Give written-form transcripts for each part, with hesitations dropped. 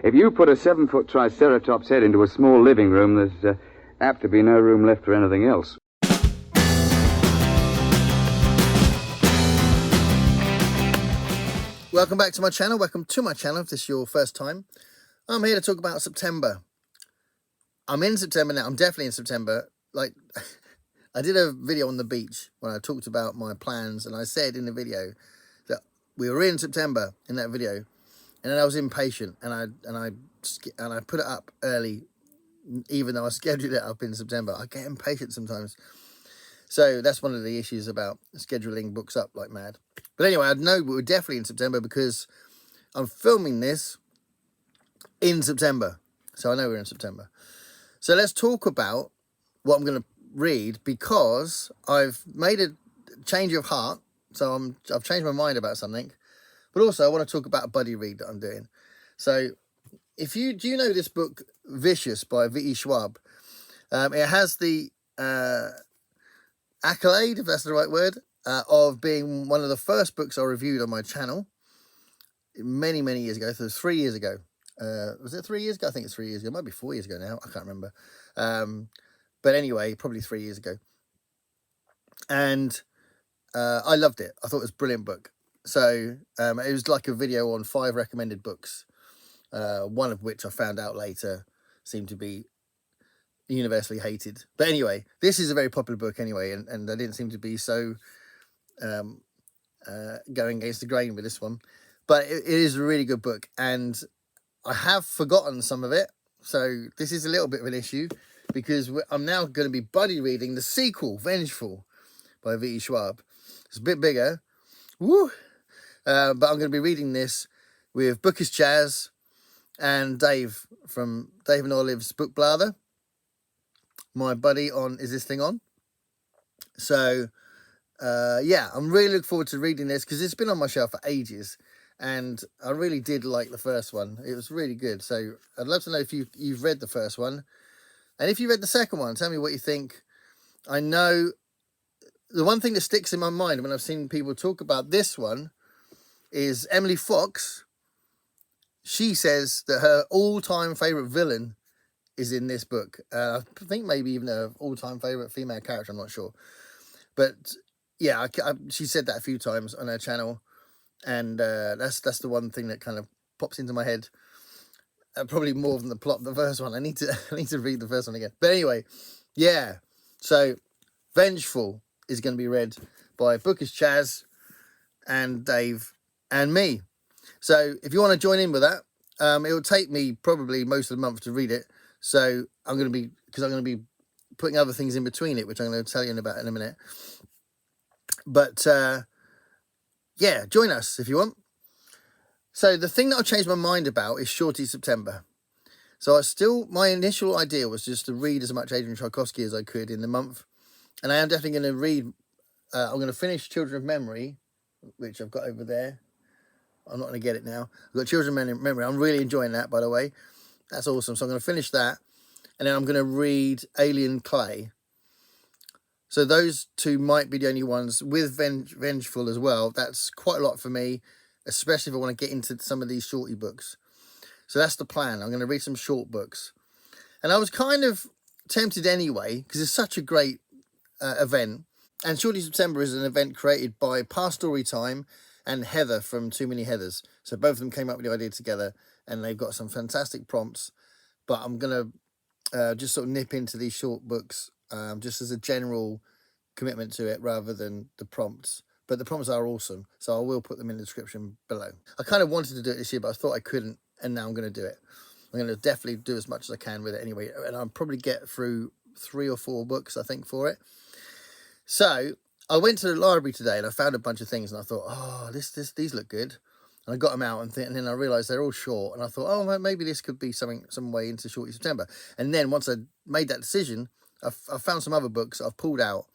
If you put a 7-foot Triceratops head into a small living room, there's apt to be no room left for anything else. Welcome back to my channel. Welcome to my channel if this is your first time. I'm here to talk about September. I'm in September now. I'm definitely in September. Like, I did a video on the beach when I talked about my plans, and I said in the video that we were in September in that video, and then I was impatient, and I put it up early, even though I scheduled it up in September. I get impatient sometimes. So that's one of the issues about scheduling books up like mad. But anyway, I know we're definitely in September because I'm filming this in September. So I know we're in September. So let's talk about what I'm going to read, because I've made a change of heart. So I've changed my mind about something. But also I want to talk about a buddy read that I'm doing. So do you know this book, Vicious by V.E. Schwab? It has the accolade, if that's the right word, of being one of the first books I reviewed on my channel many years ago. So it was 3 years ago. Was it 3 years ago? I think it's 3 years ago. It might be 4 years ago now. I can't remember. But anyway, probably 3 years ago. And I loved it. I thought it was a brilliant book. So it was like a video on 5 recommended books, one of which I found out later seemed to be universally hated. But anyway, this is a very popular book anyway, and I didn't seem to be so going against the grain with this one. But it is a really good book, and I have forgotten some of it, so this is a little bit of an issue, because I'm now going to be buddy reading the sequel, Vengeful, by V.E. Schwab. It's a bit bigger, woo! But I'm going to be reading this with Bookish Jazz and Dave from Dave and Olive's Book Blather, my buddy on Is This Thing On? So, yeah, I'm really looking forward to reading this, because it's been on my shelf for ages, and I really did like the first one. It was really good. So I'd love to know if you've read the first one, and if you read the second one, tell me what you think. I know the one thing that sticks in my mind when I've seen people talk about this one is Emily Fox. She says that her all-time favourite villain is in this book. I think maybe even her all-time favourite female character, I'm not sure. But yeah, she said that a few times on her channel, and that's the one thing that kind of pops into my head. Probably more than the plot of the first one. I need to read the first one again. But anyway, yeah. So Vengeful is going to be read by Bookish Chaz and Dave and me. So if you want to join in with that, it will take me probably most of the month to read it. So I'm going to be putting other things in between it, which I'm going to tell you about in a minute. But yeah, join us if you want. So the thing that I've changed my mind about is Shorty September. So my initial idea was just to read as much Adrian Tchaikovsky as I could in the month. And I am definitely going to read, I'm going to finish Children of Memory, which I've got over there. I'm not going to get it now. I've got Children of Memory. I'm really enjoying that, by the way. That's awesome. So I'm going to finish that. And then I'm going to read Alien Clay. So those two might be the only ones, with Vengeful as well. That's quite a lot for me, especially if I want to get into some of these shorty books. So that's the plan. I'm going to read some short books. And I was kind of tempted anyway, because it's such a great event. And Shorty September is an event created by Past Storytime and Heather from Too Many Heathers. So both of them came up with the idea together, and they've got some fantastic prompts. But I'm going to just sort of nip into these short books just as a general commitment to it, rather than the prompts. But the prompts are awesome, so I will put them in the description below. I kind of wanted to do it this year, but I thought I couldn't, and now I'm going to do it. I'm going to definitely do as much as I can with it anyway, and I'll probably get through 3 or 4 books, I think, for it. So I went to the library today, and I found a bunch of things, and I thought, oh, these look good. And I got them out, and then I realised they're all short, and I thought, oh, maybe this could be some way into Shorty September. And then once I made that decision, I found some other books I've pulled out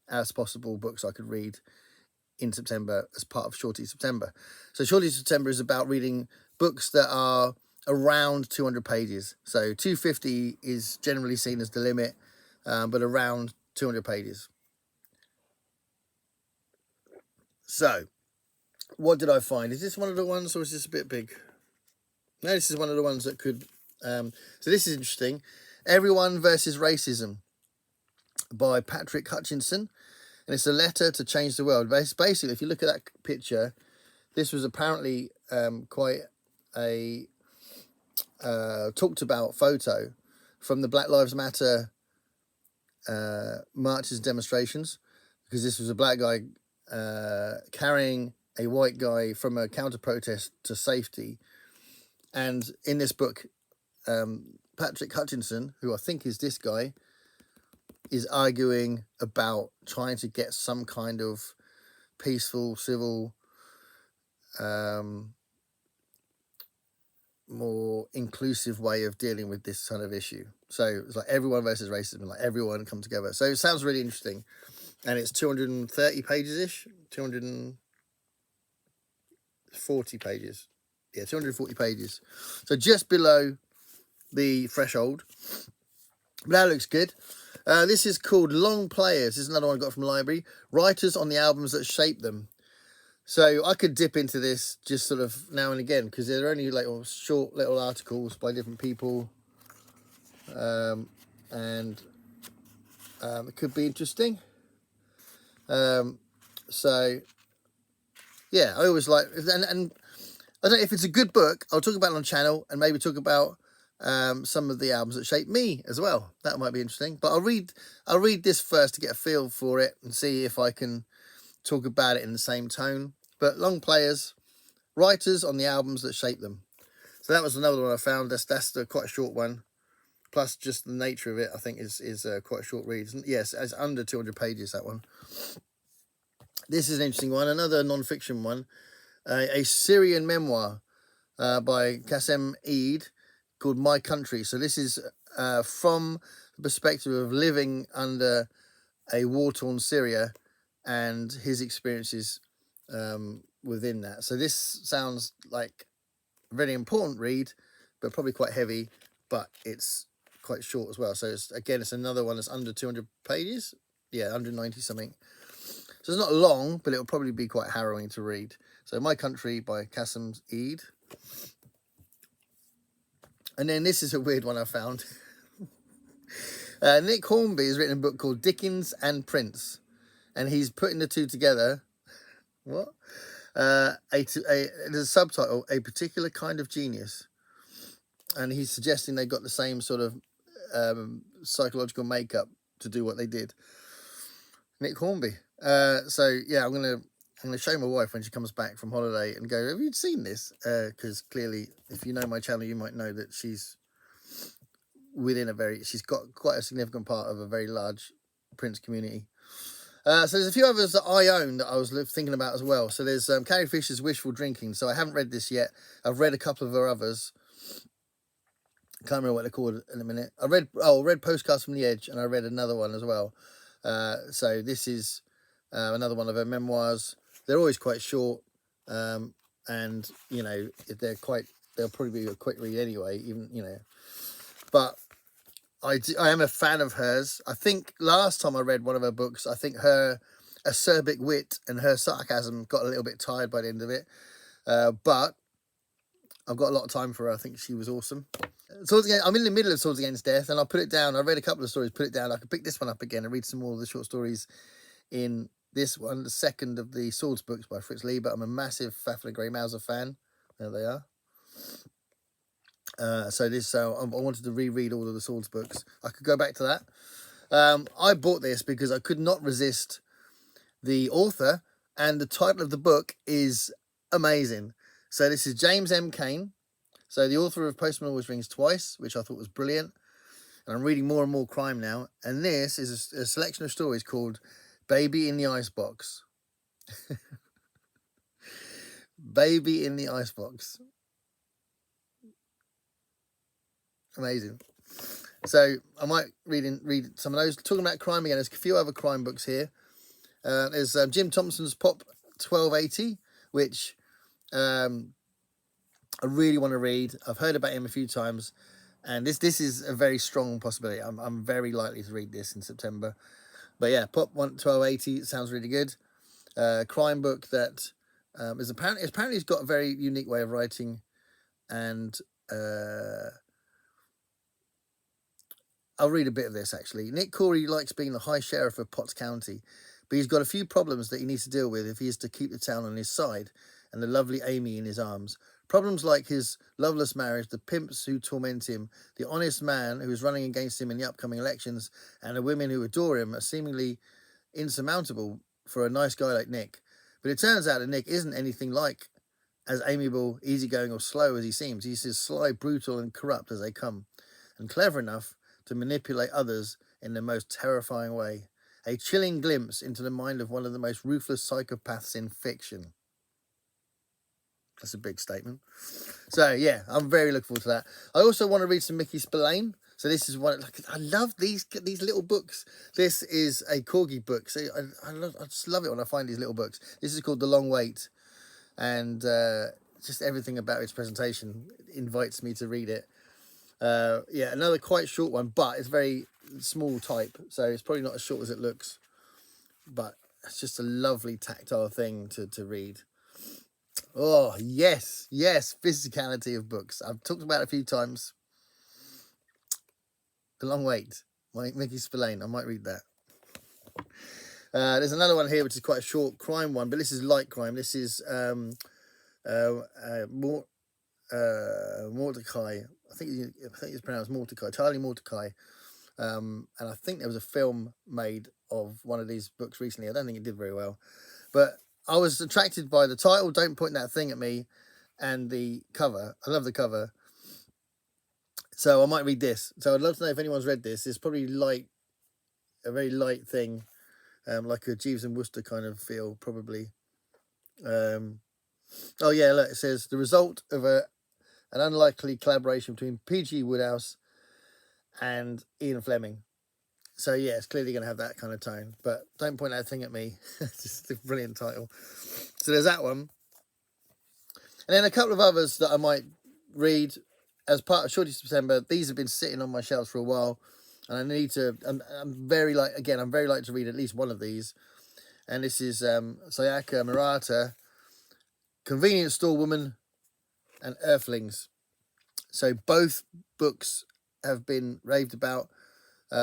as possible books I could read in September as part of Shorty September. So Shorty September is about reading books that are around 200 pages. So 250 is generally seen as the limit, but around 200 pages. So what did I find? Is this one of the ones, or is this a bit big? Now this is one of the ones that could. So this is interesting. Everyone versus Racism by Patrick Hutchinson, and it's a letter to change the world. Basically, if you look at that picture, this was apparently quite a talked about photo from the Black Lives Matter marches and demonstrations, because this was a black guy carrying a white guy from a counter protest to safety. And in this book, Patrick Hutchinson, who I think is this guy, is arguing about trying to get some kind of peaceful, civil, more inclusive way of dealing with this kind of issue. So it's like everyone versus racism, like everyone come together. So it sounds really interesting. And it's 230 pages-ish, 240 pages. Yeah, 240 pages. So just below the threshold. But that looks good. This is called Long Players. This is another one I got from the library. Writers on the albums that shape them. So I could dip into this just sort of now and again, because they're only like short little articles by different people. And it could be interesting. So, yeah, I always like... And I don't know if it's a good book. I'll talk about it on the channel and maybe talk about some of the albums that shaped me as well. That might be interesting. But I'll read this first to get a feel for it and see if I can talk about it in the same tone. But Long Players, writers on the albums that shape them. So that was another one I found. That's quite a short one. Plus, just the nature of it, I think, is quite a short read. Yes, it's under 200 pages, that one. This is an interesting one. Another non-fiction one. A Syrian memoir by Qassem Eid called My Country. So this is from the perspective of living under a war-torn Syria and his experiences within that. So this sounds like a very important read, but probably quite heavy, but it's quite short as well. So it's another one that's under 200 pages. Yeah, 190 something. So it's not long, but it'll probably be quite harrowing to read. So My Country by Qassem Eid. And then this is a weird one I found. Nick Hornby has written a book called Dickens and Prince. And he's putting the two together. What? There's a subtitle, A Particular Kind of Genius. And he's suggesting they got the same sort of psychological makeup to do what they did. Nick Hornby. So yeah, I'm gonna show my wife when she comes back from holiday and go, have you seen this? Because clearly, if you know my channel, you might know that she's she's got quite a significant part of a very large Prince community. So there's a few others that I own that I was thinking about as well. So there's Carrie Fisher's Wishful Drinking. So I haven't read this yet. I've read a couple of her others. I can't remember what they're called in a minute. I read Postcards from the Edge, and I read another one as well. So this is another one of her memoirs. They're always quite short, and you know, they'll probably be a quick read anyway. Even but I am a fan of hers. I think last time I read one of her books, I think her acerbic wit and her sarcasm got a little bit tired by the end of it. But I've got a lot of time for her. I think she was awesome. I'm in the middle of Swords Against Death, and I'll put it down. I read a couple of stories, put it down. I could pick this one up again and read some more of the short stories in this one, the second of the Swords books by Fritz Lieber. I'm a massive Fafner Grey Mauser fan. There they are. So I wanted to reread all of the Swords books. I could go back to that. I bought this because I could not resist the author, and the title of the book is amazing. So this is James M. Cain. So the author of Postman Always Rings Twice, which I thought was brilliant. And I'm reading more and more crime now. And this is a selection of stories called Baby in the Icebox. Baby in the Icebox. Amazing. So I might read some of those. Talking about crime again, there's a few other crime books here. There's Jim Thompson's Pop 1280, which I really want to read. I've heard about him a few times, and this is a very strong possibility. I'm very likely to read this in September. But yeah, Pop 1280 sounds really good. Crime book that is apparently it's got a very unique way of writing, and I'll read a bit of this, actually. Nick Corey likes being the High Sheriff of Potts County, but he's got a few problems that he needs to deal with if he is to keep the town on his side and the lovely Amy in his arms. Problems like his loveless marriage, the pimps who torment him, the honest man who is running against him in the upcoming elections, and the women who adore him are seemingly insurmountable for a nice guy like Nick. But it turns out that Nick isn't anything like as amiable, easygoing, or slow as he seems. He's as sly, brutal, and corrupt as they come, and clever enough to manipulate others in the most terrifying way. A chilling glimpse into the mind of one of the most ruthless psychopaths in fiction. That's a big statement. So, yeah, I'm very looking forward to that. I also want to read some Mickey Spillane. So this is one, like, I love these little books. This is a corgi book. So I just love it when I find these little books. This is called The Long Wait. And just everything about its presentation invites me to read it. Yeah, another quite short one, but it's very small type, so it's probably not as short as it looks, but it's just a lovely tactile thing to read. Oh, yes, physicality of books. I've talked about it a few times. The Long Wait, Mickey Spillane. I might read that. There's another one here, which is quite a short crime one, but this is light crime. This is Mordecai. I think it's pronounced Mordecai, Charlie Mordecai. And I think there was a film made of one of these books recently. I don't think it did very well, but I was attracted by the title, Don't Point That Thing at Me, and the cover. I love the cover. So I might read this. So I'd love to know if anyone's read this. It's probably light, a very light thing, like a Jeeves and Wooster kind of feel, probably. Oh yeah, look, it says the result of an unlikely collaboration between P.G. Wodehouse and Ian Fleming. So yeah, it's clearly going to have that kind of tone. But Don't Point That Thing at Me. Just a brilliant title. So there's that one. And then a couple of others that I might read as part of Shorty September. These have been sitting on my shelves for a while, and I need to. I'm very like to read at least one of these. And this is Sayaka Murata, Convenience Store Woman, and Earthlings. So both books have been raved about.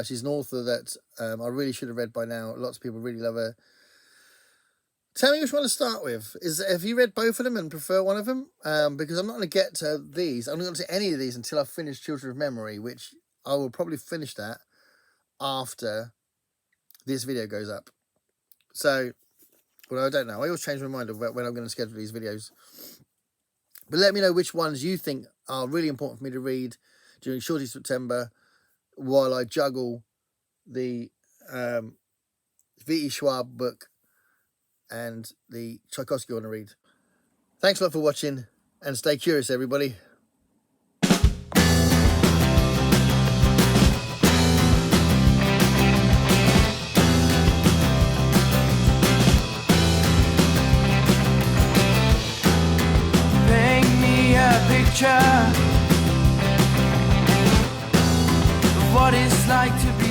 She's an author that I really should have read by now. Lots of people really love her. Tell me which one to start with. Have you read both of them and prefer one of them? Because I'm not going to get to these. I'm not going to get to any of these until I finish Children of Memory, which I will probably finish that after this video goes up. So, well, I don't know. I always change my mind about when I'm going to schedule these videos. But let me know which ones you think are really important for me to read during Shorty September, while I juggle the V.E. Schwab book and the Tchaikovsky I want to read. Thanks a lot for watching, and stay curious, everybody. Paint me a picture of what it's like to be